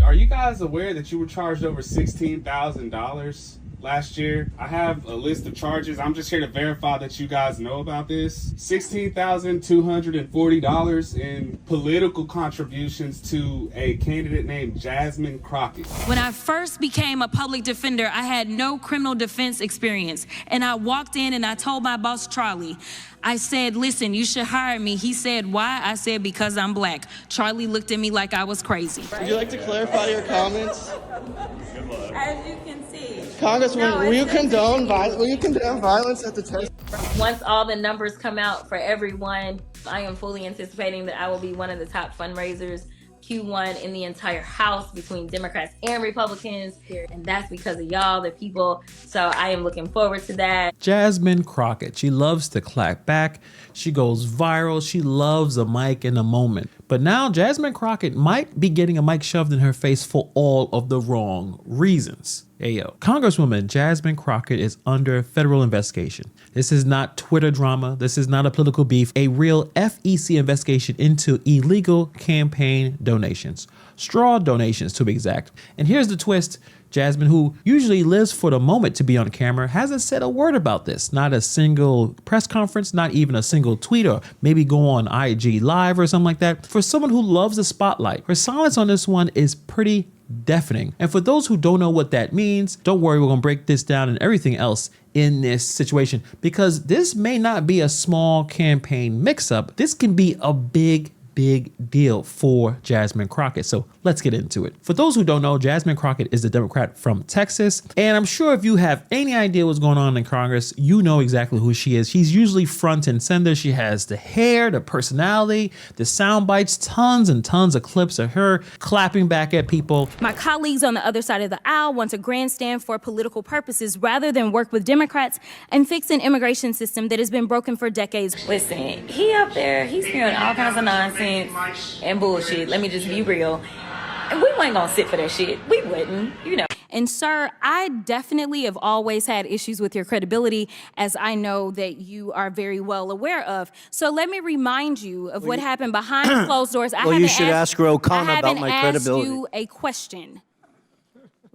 Are you guys aware that you were charged over $16,000 last year? I have a list of charges. I'm just here to verify that you guys know about this. $16,240 in political contributions to a candidate named Jasmine Crockett. When I first became a public defender, I had no criminal defense experience. And I walked in and I told my boss, Charlie, I said, listen, you should hire me. He said, why? I said, because I'm black. Charlie looked at me like I was crazy. Would you like to clarify your comments? As you can see. Congresswoman, will you condone violence at the test? Once all the numbers come out for everyone, I am fully anticipating that I will be one of the top fundraisers Q1 in the entire House between Democrats and Republicans. And that's because of y'all, the people. So I am looking forward to that. Jasmine Crockett, she loves to clap back. She goes viral. She loves a mic in a moment. But now Jasmine Crockett might be getting a mic shoved in her face for all of the wrong reasons. Hey yo, Congresswoman Jasmine Crockett is under federal investigation. This is not Twitter drama. This is not a political beef. A real FEC investigation into illegal campaign donations. Straw donations to be exact. And here's the twist. Jasmine, who usually lives for the moment to be on camera, hasn't said a word about this. Not a single press conference, not even a single tweet, or maybe go on IG Live or something like that. For someone who loves the spotlight, her silence on this one is pretty deafening. And for those who don't know what that means, don't worry, we're gonna break this down and everything else in this situation, because this may not be a small campaign mix-up. This can be a big deal for Jasmine Crockett. So let's get into it. For those who don't know, Jasmine Crockett is a Democrat from Texas. And I'm sure if you have any idea what's going on in Congress, you know exactly who she is. She's usually front and center. She has the hair, the personality, the sound bites, tons and tons of clips of her clapping back at people. My colleagues on the other side of the aisle want to grandstand for political purposes rather than work with Democrats and fix an immigration system that has been broken for decades. Listen, he up there, he's hearing all kinds of nonsense and bullshit. Let me just be real. And we ain't gonna sit for that shit. We wouldn't, you know. And sir, I definitely have always had issues with your credibility, as I know that you are very well aware of. So let me remind you of what happened behind closed doors. You should ask O'Connor about my credibility. I haven't asked you a question.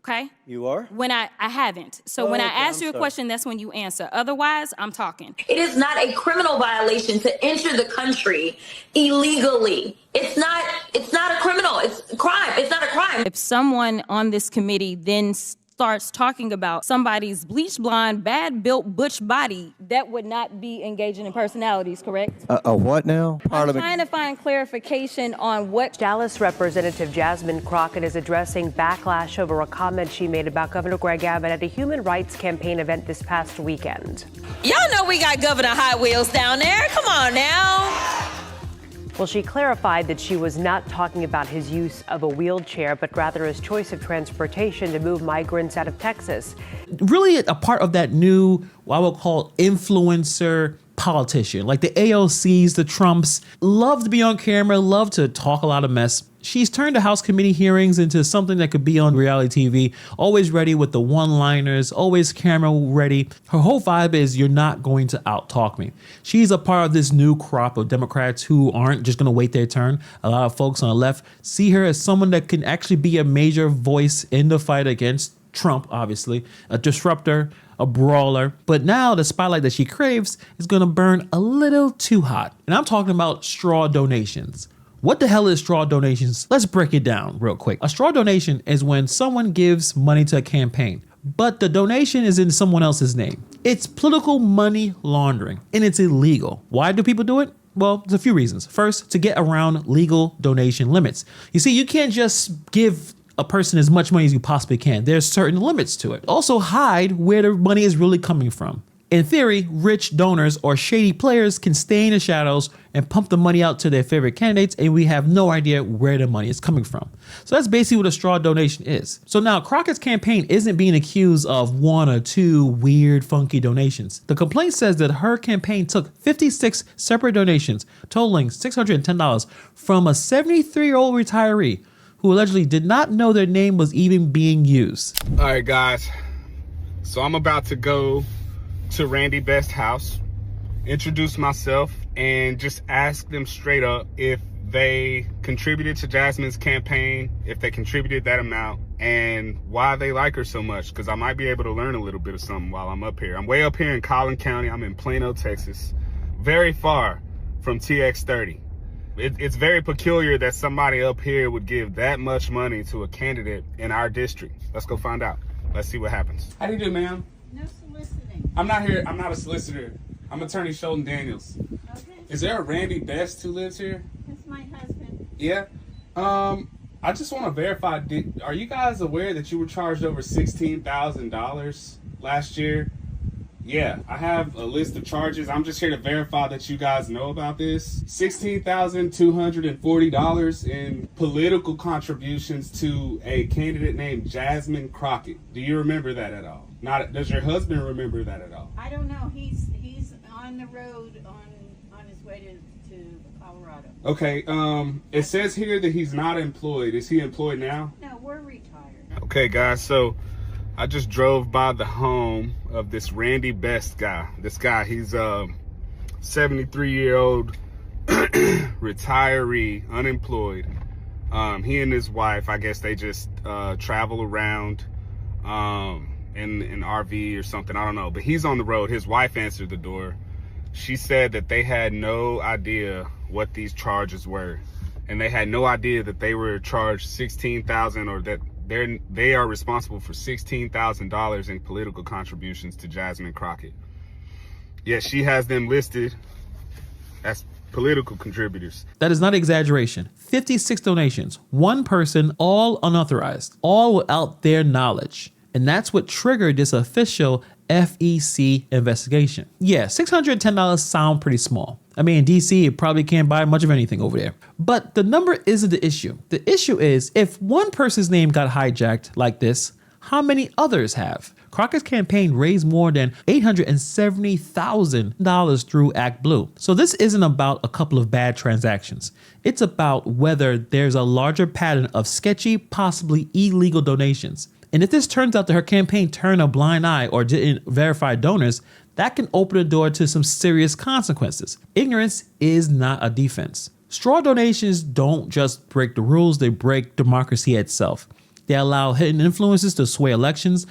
Okay? You are? When I haven't. So when I ask you a question, that's when you answer. Otherwise, I'm talking. It is not a criminal violation to enter the country illegally. It's not a criminal. It's a crime. It's not a crime. If someone on this committee then starts talking about somebody's bleached blonde, bad built butch body, that would not be engaging in personalities, correct? A what now? I'm trying to find clarification on what. Dallas Representative Jasmine Crockett is addressing backlash over a comment she made about Governor Greg Abbott at a human rights campaign event this past weekend. Y'all know we got Governor Hot Wheels down there. Come on now. Well, she clarified that she was not talking about his use of a wheelchair, but rather his choice of transportation to move migrants out of Texas. Really a part of that new, what I would call influencer politician, like the AOCs, the Trumps, love to be on camera, love to talk a lot of mess. She's turned the House committee hearings into something that could be on reality TV, always ready with the one-liners, always camera ready. Her whole vibe is, you're not going to out-talk me. She's a part of this new crop of Democrats who aren't just gonna wait their turn. A lot of folks on the left see her as someone that can actually be a major voice in the fight against Trump, obviously, a disruptor, a brawler. But now the spotlight that she craves is gonna burn a little too hot. And I'm talking about straw donations. What the hell is straw donations? Let's break it down real quick. A straw donation is when someone gives money to a campaign, but the donation is in someone else's name. It's political money laundering, and it's illegal. Why do people do it? Well, there's a few reasons. First, to get around legal donation limits. You see, you can't just give a person as much money as you possibly can. There's certain limits to it. Also, hide where the money is really coming from. In theory, rich donors or shady players can stay in the shadows and pump the money out to their favorite candidates, and we have no idea where the money is coming from. So that's basically what a straw donation is. So now Crockett's campaign isn't being accused of one or two weird, funky donations. The complaint says that her campaign took 56 separate donations, totaling $610 from a 73-year-old retiree who allegedly did not know their name was even being used. All right, guys. So I'm about to go to Randy Best's house, introduce myself, and just ask them straight up if they contributed to Jasmine's campaign, if they contributed that amount, and why they like her so much, because I might be able to learn a little bit of something while I'm up here. I'm way up here in Collin County. I'm in Plano, Texas, very far from TX30. It's very peculiar that somebody up here would give that much money to a candidate in our district. Let's go find out. Let's see what happens. How do you do, ma'am? No soliciting. I'm not here. I'm not a solicitor. I'm attorney Sheldon Daniels. Okay. Is there a Randy Best who lives here? That's my husband. Yeah. I just want to verify. Are you guys aware that you were charged over $16,000 last year? Yeah, I have a list of charges. I'm just here to verify that you guys know about this. $16,240 in political contributions to a candidate named Jasmine Crockett. Do you remember that at all? Does your husband remember that at all? I don't know. He's on the road on his way to Colorado. Okay, it says here that he's not employed. Is he employed now? No, we're retired. Okay, guys, so I just drove by the home of this Randy Best guy. This guy, he's a 73-year-old retiree, unemployed. He and his wife, I guess they just travel around in an RV or something. I don't know, but he's on the road. His wife answered the door. She said that they had no idea what these charges were, and they had no idea that they were charged $16,000 or that they are responsible for $16,000 in political contributions to Jasmine Crockett. Yet she has them listed as political contributors. That is not exaggeration. 56 donations, one person, all unauthorized, all without their knowledge. And that's what triggered this official FEC investigation. Yeah, $610 sound pretty small. I mean, in DC, you probably can't buy much of anything over there. But the number isn't the issue. The issue is, if one person's name got hijacked like this, how many others have? Crockett's campaign raised more than $870,000 through Act Blue. So this isn't about a couple of bad transactions. It's about whether there's a larger pattern of sketchy, possibly illegal donations. And if this turns out that her campaign turned a blind eye or didn't verify donors, that can open the door to some serious consequences. Ignorance is not a defense. Straw donations don't just break the rules, they break democracy itself. They allow hidden influencers to sway elections.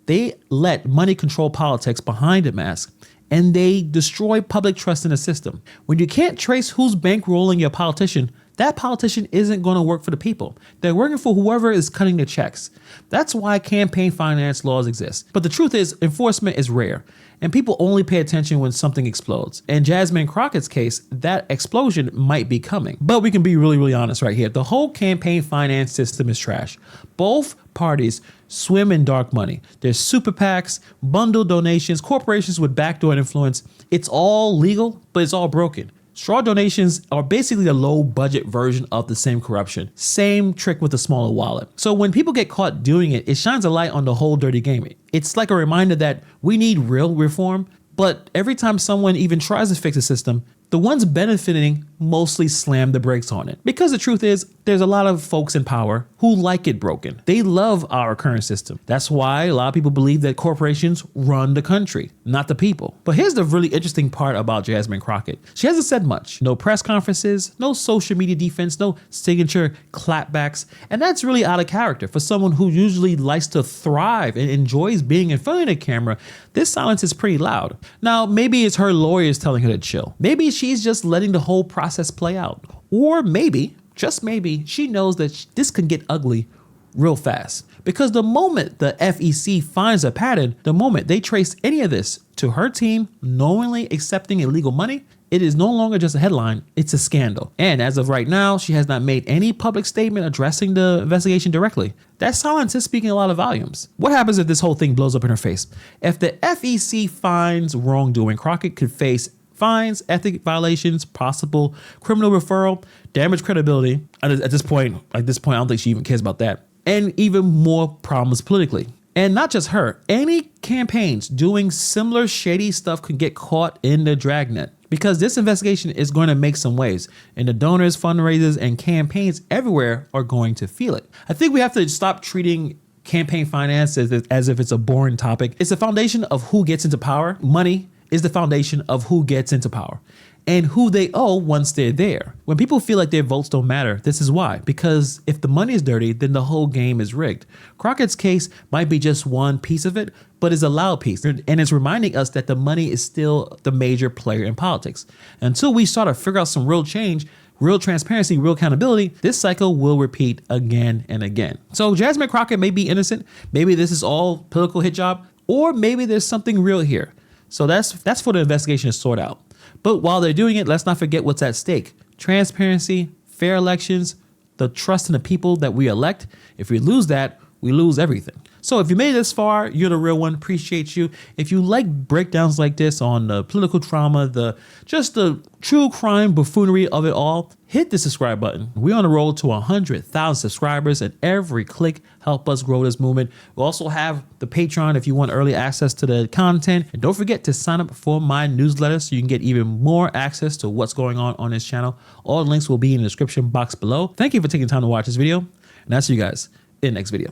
They let money control politics behind a mask, and they destroy public trust in the system. When you can't trace who's bankrolling your politician, that politician isn't going to work for the people. They're working for whoever is cutting the checks. That's why campaign finance laws exist. But the truth is, enforcement is rare, and people only pay attention when something explodes. In Jasmine Crockett's case, that explosion might be coming. But we can be really, really honest right here. The whole campaign finance system is trash. Both parties swim in dark money. There's super PACs, bundled donations, corporations with backdoor influence. It's all legal, but it's all broken. Straw donations are basically a low budget version of the same corruption. Same trick with a smaller wallet. So when people get caught doing it, it shines a light on the whole dirty game. It's like a reminder that we need real reform, but every time someone even tries to fix the system, the ones benefiting mostly slam the brakes on it. Because the truth is, there's a lot of folks in power who like it broken. They love our current system. That's why a lot of people believe that corporations run the country, not the people. But here's the really interesting part about Jasmine Crockett. She hasn't said much. No press conferences, no social media defense, no signature clapbacks. And that's really out of character for someone who usually likes to thrive and enjoys being in front of the camera. This silence is pretty loud. Now, maybe it's her lawyers telling her to chill. Maybe she's just letting the whole process play out. Or maybe, just maybe, she knows that this can get ugly real fast. Because the moment the FEC finds a pattern, the moment they trace any of this to her team knowingly accepting illegal money, it is no longer just a headline, it's a scandal. And as of right now, she has not made any public statement addressing the investigation directly. That silence is speaking a lot of volumes. What happens if this whole thing blows up in her face? If the FEC finds wrongdoing, Crockett could face fines, ethic violations, possible criminal referral, damaged credibility. At this point, I don't think she even cares about that. And even more problems politically. And not just her, any campaigns doing similar shady stuff could get caught in the dragnet. Because this investigation is going to make some waves, and the donors, fundraisers, and campaigns everywhere are going to feel it. I think we have to stop treating campaign finance as if it's a boring topic. It's the foundation of who gets into power. Money is the foundation of who gets into power. and who they owe once they're there. When people feel like their votes don't matter, this is why. Because if the money is dirty, then the whole game is rigged. Crockett's case might be just one piece of it, but is a loud piece. And it's reminding us that the money is still the major player in politics. Until we start to figure out some real change, real transparency, real accountability, this cycle will repeat again and again. So Jasmine Crockett may be innocent. Maybe this is all political hit job, or maybe there's something real here. So that's for the investigation to sort out. But while they're doing it, let's not forget what's at stake. Transparency, fair elections, the trust in the people that we elect. If we lose that, we lose everything. So if you made it this far, you're the real one. Appreciate you. If you like breakdowns like this on the political trauma, just the true crime buffoonery of it all, hit the subscribe button. We're on the road to 100,000 subscribers, and every click help us grow this movement. We'll also have the Patreon if you want early access to the content. And don't forget to sign up for my newsletter so you can get even more access to what's going on this channel. All the links will be in the description box below. Thank you for taking time to watch this video, and I'll see you guys in the next video.